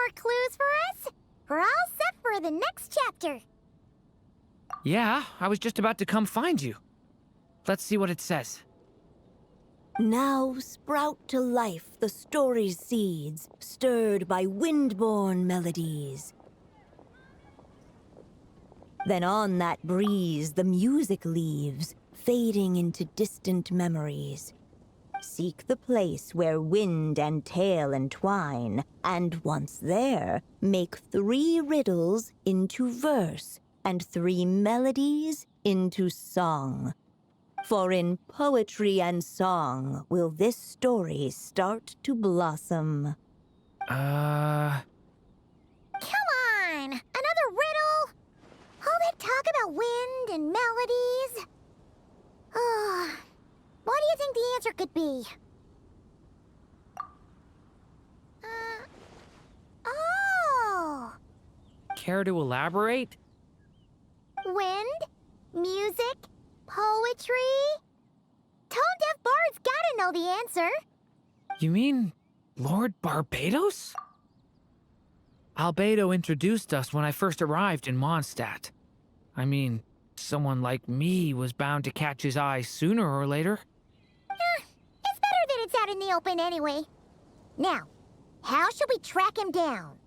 more clues for us? We're all set for the next chapter. Yeah, I was just about to come find you. Let's see what it says. Now sprout to life the story's seeds, stirred by wind-borne melodies. Then on that breeze the music leaves, fading into distant memories. Seek the place where wind and tale entwine, and once there, make 3 riddles into verse, and 3 melodies into song. For in poetry and song will this story start to blossom. Come on! Another riddle? All that talk about wind and melodies? What do you think the answer could be? Oh! Care to elaborate? Wind? Music? Poetry? Tone-deaf bards gotta know the answer. You mean Lord Barbados? Albedo introduced us when I first arrived in Mondstadt. I mean, someone like me was bound to catch his eye sooner or later. It's better that it's out in the open anyway. Now, how should we track him down?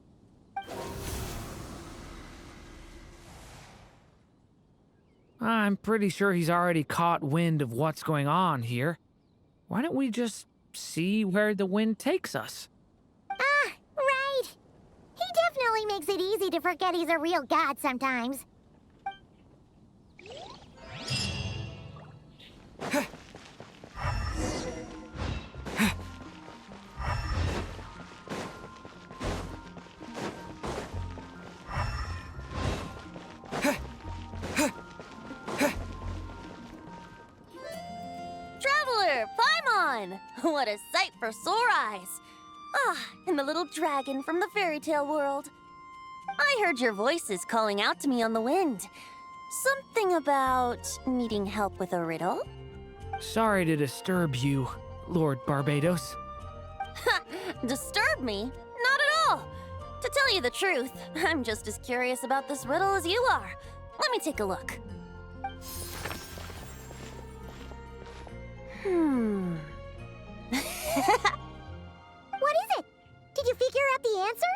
I'm pretty sure he's already caught wind of what's going on here. Why don't we just see where the wind takes us? Right. He definitely makes it easy to forget he's a real god sometimes. Traveler, Paimon! What a sight for sore eyes! And the little dragon from the fairy tale world. I heard your voices calling out to me on the wind. Something about needing help with a riddle? Sorry to disturb you, Lord Barbados. Disturb me? Not at all! To tell you the truth, I'm just as curious about this riddle as you are. Let me take a look. What is it? Did you figure out the answer?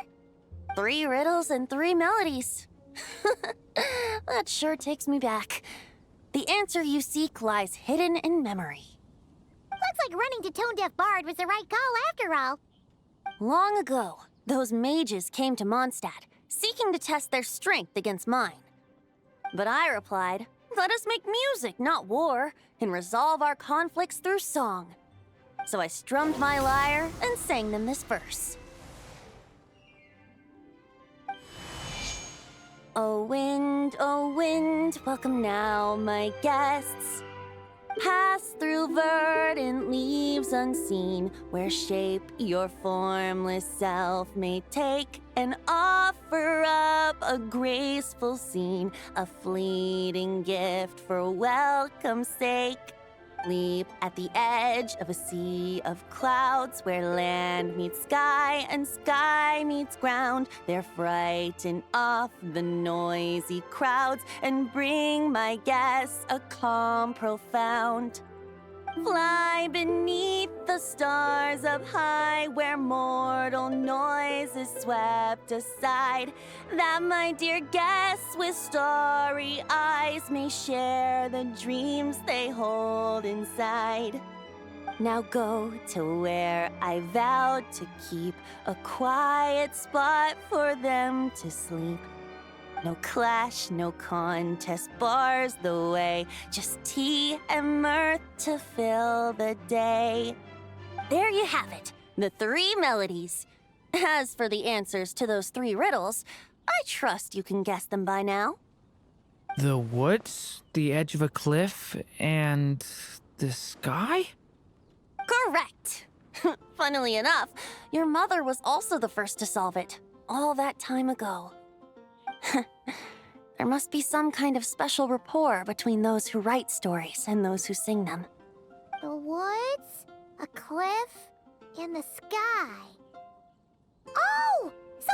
3 riddles and 3 melodies. That sure takes me back. The answer you seek lies hidden in memory. Looks like running to Tone-Deaf Bard was the right call after all. Long ago, those mages came to Mondstadt, seeking to test their strength against mine. But I replied, let us make music, not war, and resolve our conflicts through song. So I strummed my lyre and sang them this verse. O wind, welcome now, my guests. Pass through verdant leaves unseen, where shape your formless self may take, and offer up a graceful scene, a fleeting gift for welcome's sake. Leap at the edge of a sea of clouds, where land meets sky and sky meets ground. There frighten off the noisy crowds and bring my guests a calm profound. Fly beneath the stars up high, where mortal noise is swept aside, that my dear guests with starry eyes may share the dreams they hold inside. Now go to where I vowed to keep a quiet spot for them to sleep. No clash, no contest bars the way, just tea and mirth to fill the day. There you have it, the 3 melodies. As for the answers to those 3 riddles, I trust you can guess them by now. The woods, the edge of a cliff, and the sky? Correct! Funnily enough, your mother was also the first to solve it, all that time ago. There must be some kind of special rapport between those who write stories and those who sing them. The woods, a cliff, and the sky. Oh! So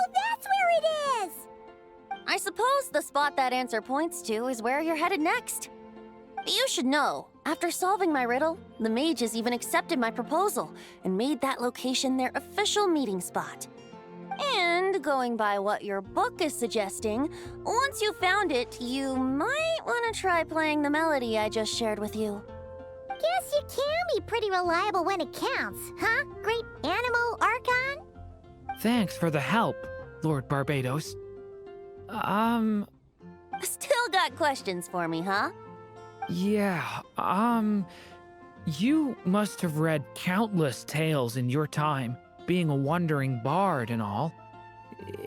suppose the spot that answer points to is where you're headed next. You should know, after solving my riddle, the mages even accepted my proposal and made that location their official meeting spot. And going by what your book is suggesting, once you found it, you might want to try playing the melody I just shared with you. Guess you can be pretty reliable when it counts, huh, great animal Archon? Thanks for the help, Lord Barbados. Still got questions for me, huh? Yeah, you must have read countless tales in your time, being a wandering bard and all.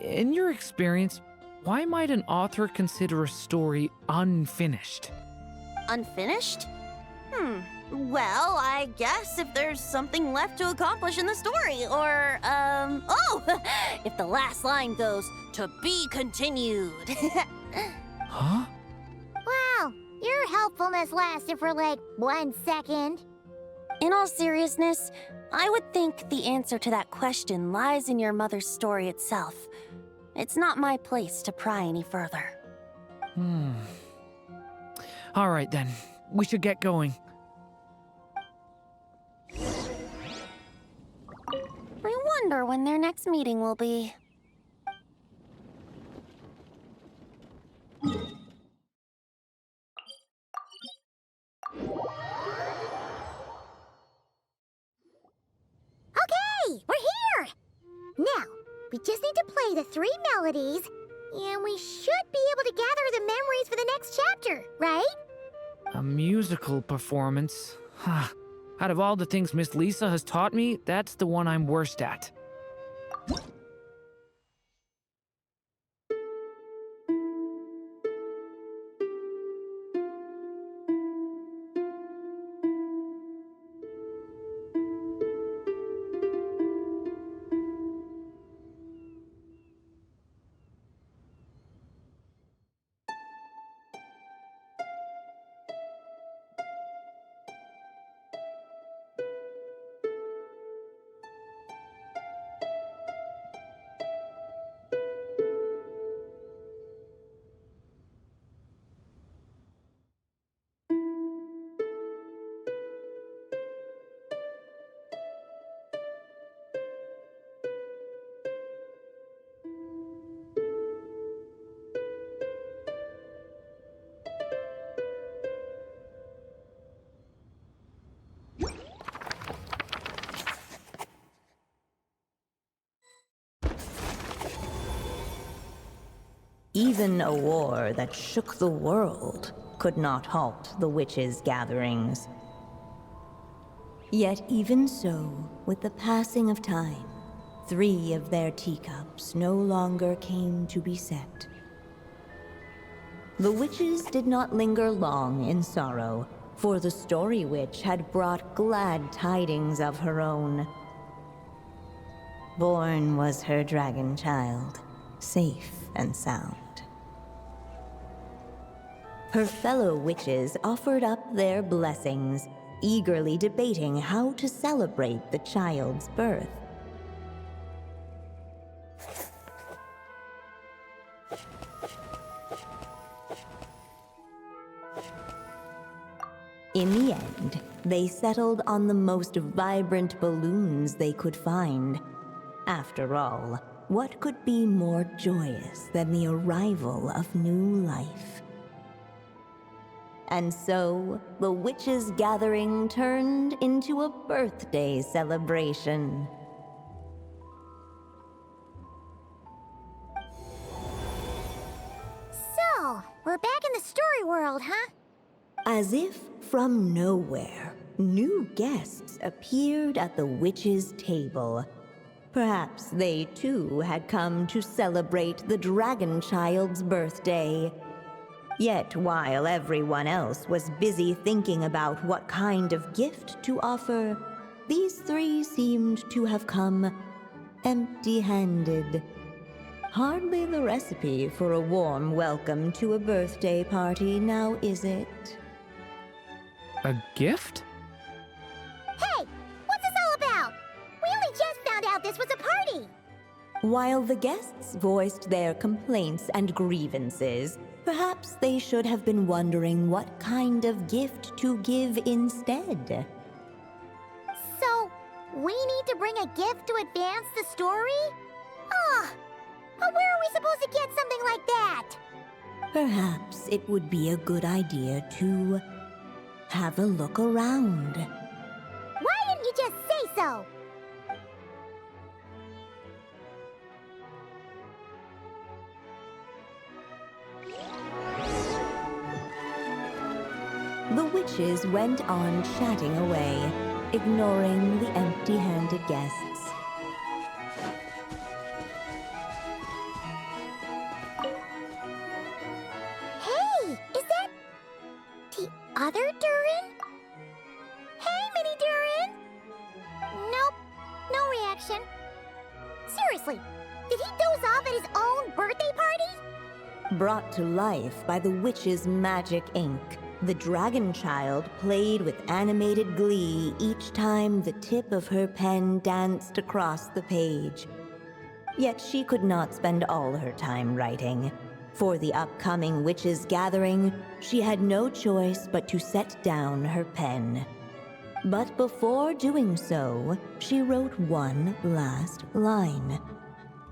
In your experience, why might an author consider a story unfinished? Unfinished? Well, I guess if there's something left to accomplish in the story, or, if the last line goes, "To be continued." Huh? Wow, your helpfulness lasted for like 1 second. In all seriousness, I would think the answer to that question lies in your mother's story itself. It's not my place to pry any further. All right then, we should get going. I wonder when their next meeting will be. Okay, we're here! Now, we just need to play the 3 melodies, and we should be able to gather the memories for the next chapter, right? A musical performance? Huh. Out of all the things Miss Lisa has taught me, that's the one I'm worst at. Even a war that shook the world could not halt the witches' gatherings. Yet even so, with the passing of time, 3 of their teacups no longer came to be set. The witches did not linger long in sorrow, for the story witch had brought glad tidings of her own. Born was her dragon child, safe and sound. Her fellow witches offered up their blessings, eagerly debating how to celebrate the child's birth. In the end, they settled on the most vibrant balloons they could find. After all, what could be more joyous than the arrival of new life? And so, the witches' gathering turned into a birthday celebration. So, we're back in the story world, huh? As if from nowhere, new guests appeared at the witches' table. Perhaps they too had come to celebrate the dragon child's birthday. Yet while everyone else was busy thinking about what kind of gift to offer, these 3 seemed to have come empty-handed. Hardly the recipe for a warm welcome to a birthday party, now is it? A gift? Hey, what's this all about? We only just found out this was a party! While the guests voiced their complaints and grievances, perhaps they should have been wondering what kind of gift to give instead. So, we need to bring a gift to advance the story? Oh, but where are we supposed to get something like that? Perhaps it would be a good idea to have a look around. Why didn't you just say so? The witches went on chatting away, ignoring the empty-handed guests. Hey, is that the other Durin? Hey, Mini Durin! Nope, no reaction. Seriously, did he doze off at his own birthday party? Brought to life by the witch's magic ink, the dragon child played with animated glee each time the tip of her pen danced across the page. Yet she could not spend all her time writing. For the upcoming witches' gathering, she had no choice but to set down her pen. But before doing so, she wrote one last line.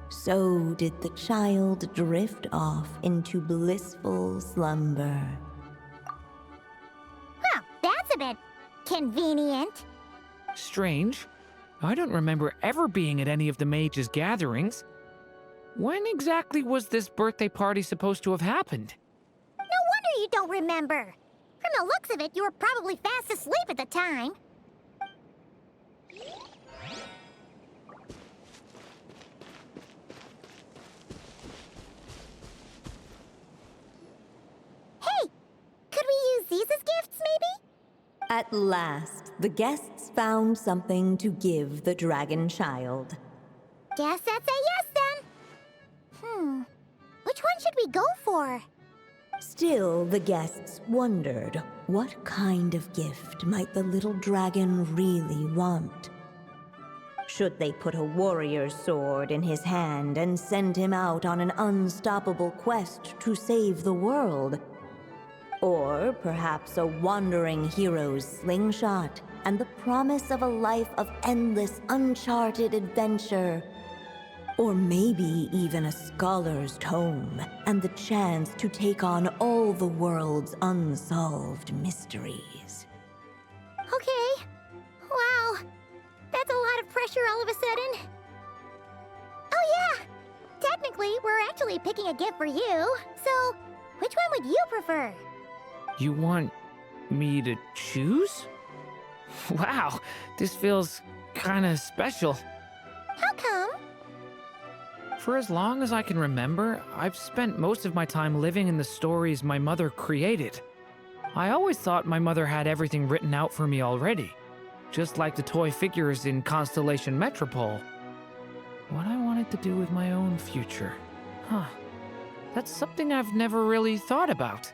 So did the child drift off into blissful slumber. Well, that's a bit convenient. Strange. I don't remember ever being at any of the mages' gatherings. When exactly was this birthday party supposed to have happened? No wonder you don't remember. From the looks of it, you were probably fast asleep at the time. Hey, could we use these as gifts, maybe? At last, the guests found something to give the dragon child. Guess that's a yes, then. Which one should we go for? Still, the guests wondered, what kind of gift might the little dragon really want? Should they put a warrior's sword in his hand and send him out on an unstoppable quest to save the world? Or perhaps a wandering hero's slingshot and the promise of a life of endless, uncharted adventure? Or maybe even a scholar's tome and the chance to take on all the world's unsolved mysteries. Okay. Wow. That's a lot of pressure all of a sudden. Oh yeah! Technically, we're actually picking a gift for you. So, which one would you prefer? You want me to choose? Wow, this feels kinda special. How come? For as long as I can remember, I've spent most of my time living in the stories my mother created. I always thought my mother had everything written out for me already, just like the toy figures in Constellation Metropole. What I wanted to do with my own future. That's something I've never really thought about.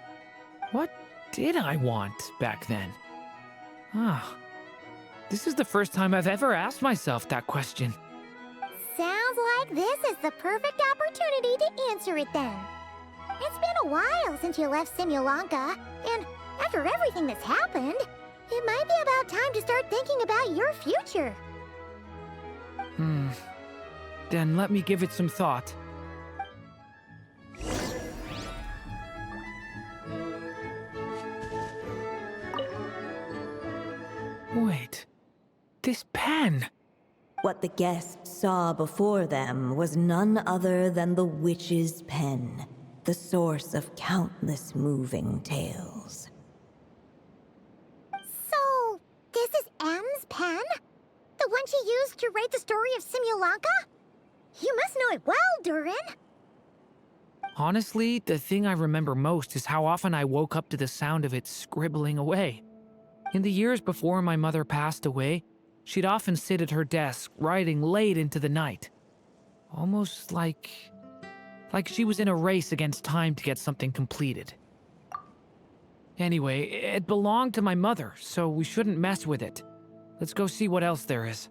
What did I want back then? This is the first time I've ever asked myself that question. Sounds like this is the perfect opportunity to answer it then. It's been a while since you left Simulanka, and after everything that's happened, it might be about time to start thinking about your future. Then let me give it some thought. Wait, this pen! What the guests saw before them was none other than the witch's pen, the source of countless moving tales. So, this is M's pen? The one she used to write the story of Simulanka? You must know it well, Durin. Honestly, the thing I remember most is how often I woke up to the sound of it scribbling away. In the years before my mother passed away, she'd often sit at her desk, writing late into the night. Almost like she was in a race against time to get something completed. Anyway, it belonged to my mother, so we shouldn't mess with it. Let's go see what else there is.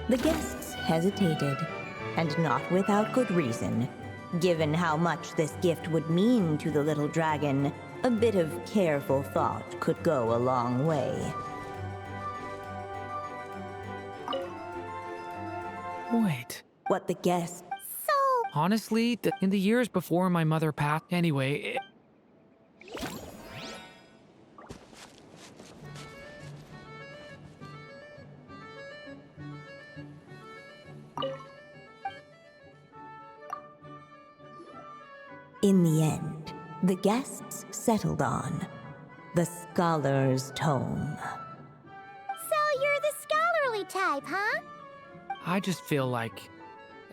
The guests hesitated, and not without good reason. Given how much this gift would mean to the little dragon, a bit of careful thought could go a long way. Wait. What the guests... So, Honestly, in the years before my mother passed, anyway. In the end, the guests settled on the Scholar's Tome. so you're the scholarly type, huh? I just feel like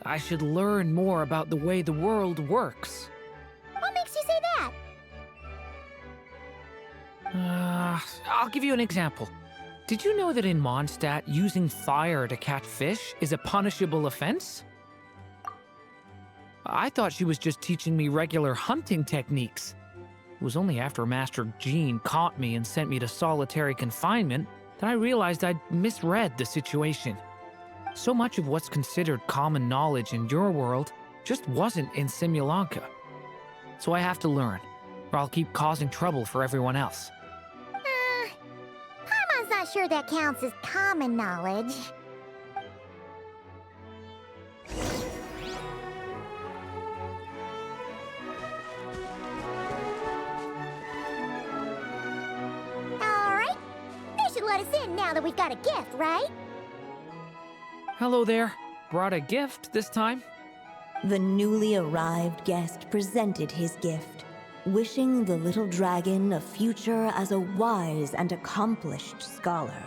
I should learn more about the way the world works. What makes you say that? I'll give you an example. Did you know that in Mondstadt, using fire to catch fish is a punishable offense? I thought she was just teaching me regular hunting techniques. It was only after Master Jean caught me and sent me to solitary confinement that I realized I'd misread the situation. So much of what's considered common knowledge in your world just wasn't in Simulanka. So I have to learn, or I'll keep causing trouble for everyone else. Paimon's not sure that counts as common knowledge. Alright, they should let us in now that we've got a gift, right? Hello there. Brought a gift this time? The newly arrived guest presented his gift, wishing the little dragon a future as a wise and accomplished scholar.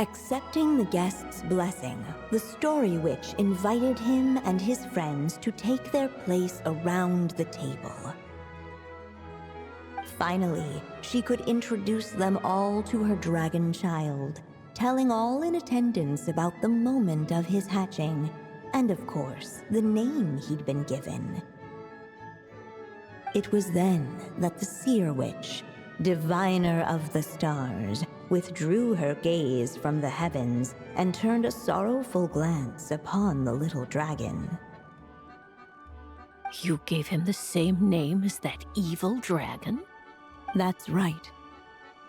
Accepting the guest's blessing, the Story Witch invited him and his friends to take their place around the table. Finally, she could introduce them all to her dragon child, telling all in attendance about the moment of his hatching, and of course, the name he'd been given. It was then that the Seer Witch, diviner of the stars, withdrew her gaze from the heavens and turned a sorrowful glance upon the little dragon. You gave him the same name as that evil dragon? That's right.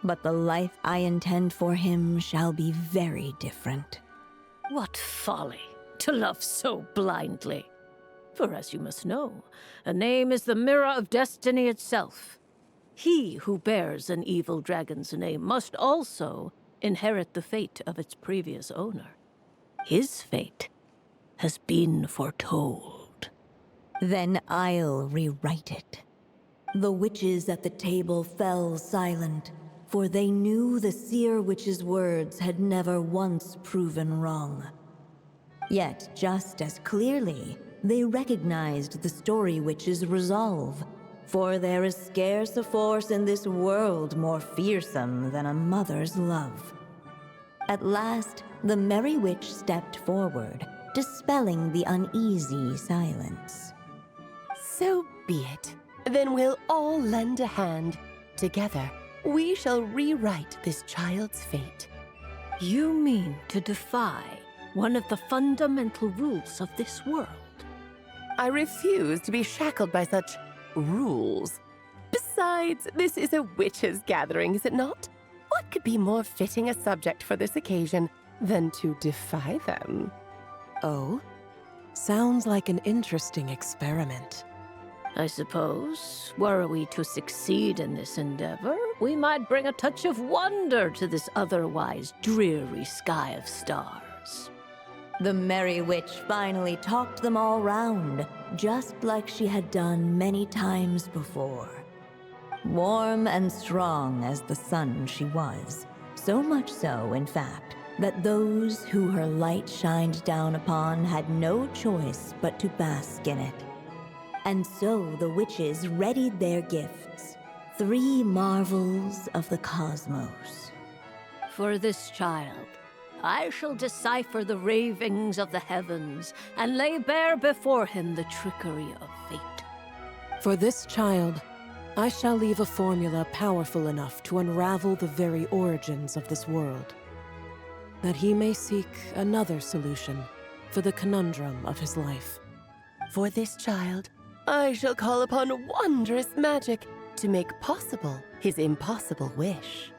But the life I intend for him shall be very different. What folly to love so blindly. For as you must know, a name is the mirror of destiny itself. He who bears an evil dragon's name must also inherit the fate of its previous owner. His fate has been foretold. Then I'll rewrite it. The witches at the table fell silent, for they knew the Seer Witch's words had never once proven wrong. Yet, just as clearly, they recognized the Story Witch's resolve, for there is scarce a force in this world more fearsome than a mother's love. At last, the Merry Witch stepped forward, dispelling the uneasy silence. So be it. Then we'll all lend a hand. Together, we shall rewrite this child's fate. You mean to defy one of the fundamental rules of this world? I refuse to be shackled by such rules. Besides, this is a witches' gathering, is it not? What could be more fitting a subject for this occasion than to defy them? Oh? Sounds like an interesting experiment. I suppose, were we to succeed in this endeavor, we might bring a touch of wonder to this otherwise dreary sky of stars. The Merry Witch finally talked them all round, just like she had done many times before. Warm and strong as the sun she was, so much so, in fact, that those who her light shined down upon had no choice but to bask in it. And so the witches readied their gifts, 3 marvels of the cosmos. For this child, I shall decipher the ravings of the heavens and lay bare before him the trickery of fate. For this child, I shall leave a formula powerful enough to unravel the very origins of this world, that he may seek another solution for the conundrum of his life. For this child, I shall call upon wondrous magic to make possible his impossible wish.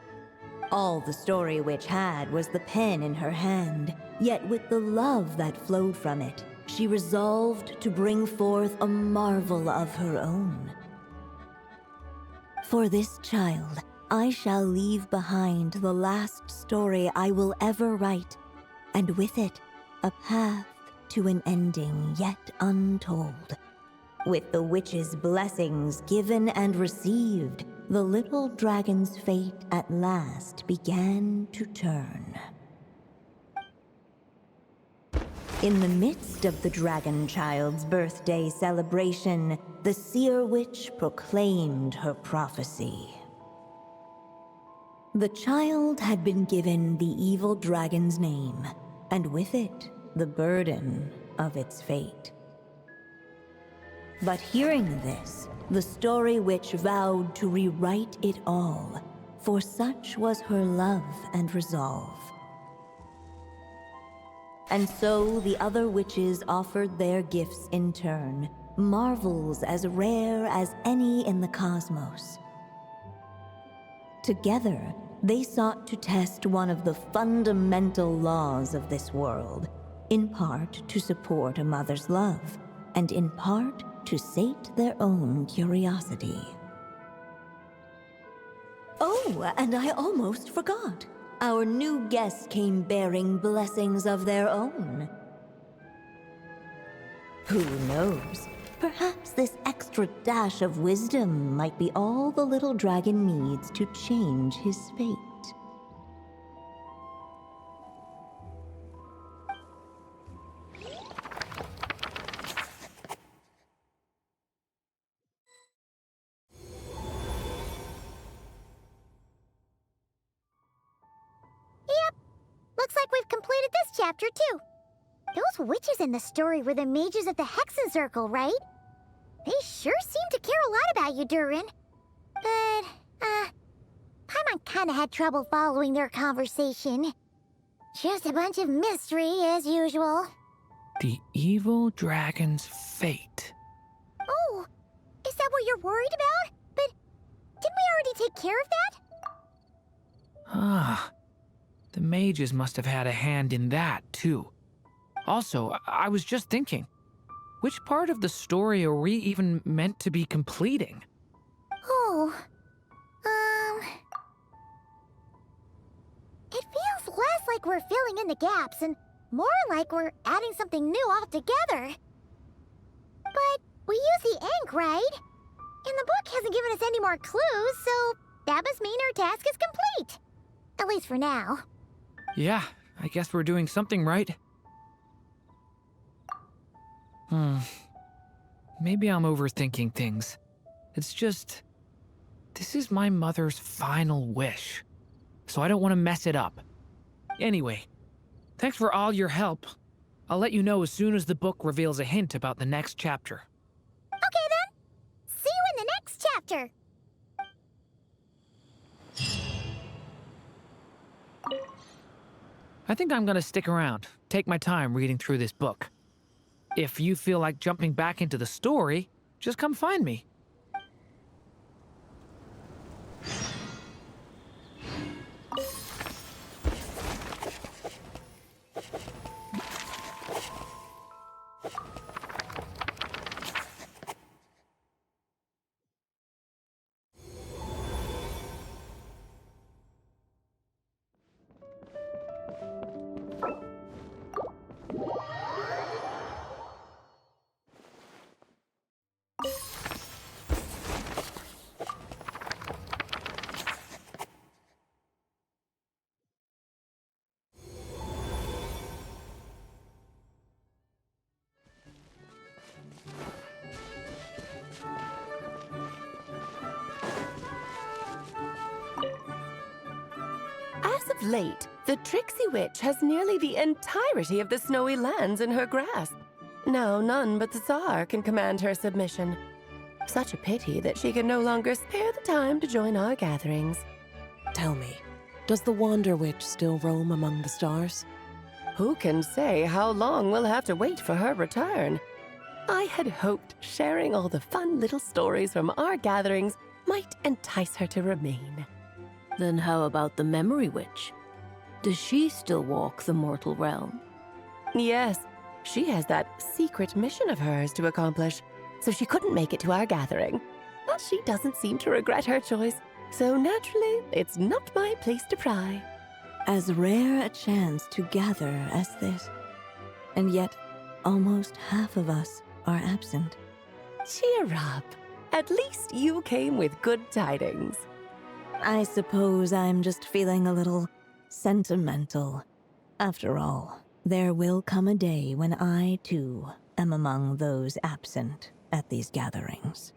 All the Story Witch had was the pen in her hand, yet with the love that flowed from it, she resolved to bring forth a marvel of her own. For this child, I shall leave behind the last story I will ever write, and with it, a path to an ending yet untold. With the witch's blessings given and received, the little dragon's fate at last began to turn. In the midst of the dragon child's birthday celebration, the seer witch proclaimed her prophecy. The child had been given the evil dragon's name, and with it, the burden of its fate. But hearing this, the Story Witch vowed to rewrite it all, for such was her love and resolve. And so the other witches offered their gifts in turn, marvels as rare as any in the cosmos. Together, they sought to test one of the fundamental laws of this world, in part to support a mother's love, and in part to sate their own curiosity. Oh, and I almost forgot. Our new guests came bearing blessings of their own. Who knows? Perhaps this extra dash of wisdom might be all the little dragon needs to change his fate. Looks like we've completed this chapter, too. Those witches in the story were the mages at the Hexen Circle, right? They sure seem to care a lot about you, Durin. But, Paimon kinda had trouble following their conversation. Just a bunch of mystery, as usual. The evil dragon's fate. Oh, is that what you're worried about? But didn't we already take care of that? Ah, the mages must have had a hand in that, too. Also, I was just thinking, which part of the story are we even meant to be completing? Oh, it feels less like we're filling in the gaps and more like we're adding something new altogether. But we use the ink, right? And the book hasn't given us any more clues, so that must mean our task is complete. At least for now. Yeah, I guess we're doing something right. Maybe I'm overthinking things. It's just, this is my mother's final wish, so I don't want to mess it up. Anyway, thanks for all your help. I'll let you know as soon as the book reveals a hint about the next chapter. Okay then. See you in the next chapter. I think I'm gonna stick around, take my time reading through this book. If you feel like jumping back into the story, just come find me. of late, the tricksy witch has nearly the entirety of the snowy lands in her grasp. Now none but the Tsar can command her submission. Such a pity that she can no longer spare the time to join our gatherings. Tell me, does the Wander Witch still roam among the stars? Who can say how long we'll have to wait for her return? I had hoped sharing all the fun little stories from our gatherings might entice her to remain. Then how about the Memory Witch? Does she still walk the mortal realm? Yes, she has that secret mission of hers to accomplish, so she couldn't make it to our gathering. But she doesn't seem to regret her choice, so naturally, it's not my place to pry. As rare a chance to gather as this. And yet, almost half of us are absent. Cheer up. At least you came with good tidings. I suppose I'm just feeling a little sentimental. After all, there will come a day when I, too, am among those absent at these gatherings.